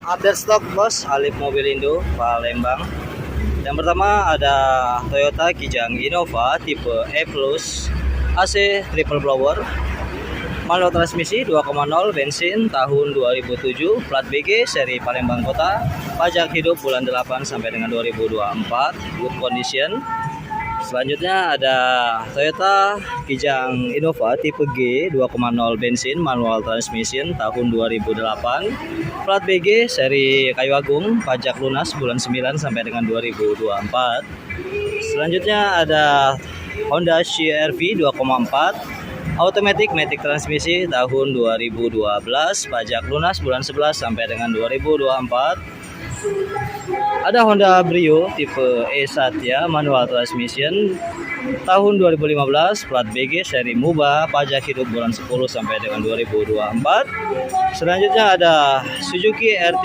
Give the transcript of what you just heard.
Update stok bos, Alif Mobil Indo Palembang. Yang pertama ada Toyota Kijang Innova tipe E Plus, AC triple blower, manual transmisi 2,0 bensin tahun 2007, plat BG seri Palembang Kota, pajak hidup bulan 8 sampai dengan 2024, good condition. Selanjutnya ada Toyota Kijang Innova tipe G 2,0 bensin manual transmission tahun 2008, plat BG seri Kayu Agung, pajak lunas bulan 9 sampai dengan 2024. Selanjutnya ada Honda CR-V 2,4 automatic matic transmisi tahun 2012, pajak lunas bulan 11 sampai dengan 2024. Ada Honda Brio tipe E Satya manual transmission tahun 2015, plat BG seri Muba, pajak hidup bulan 10 sampai dengan 2024. Selanjutnya ada Suzuki RT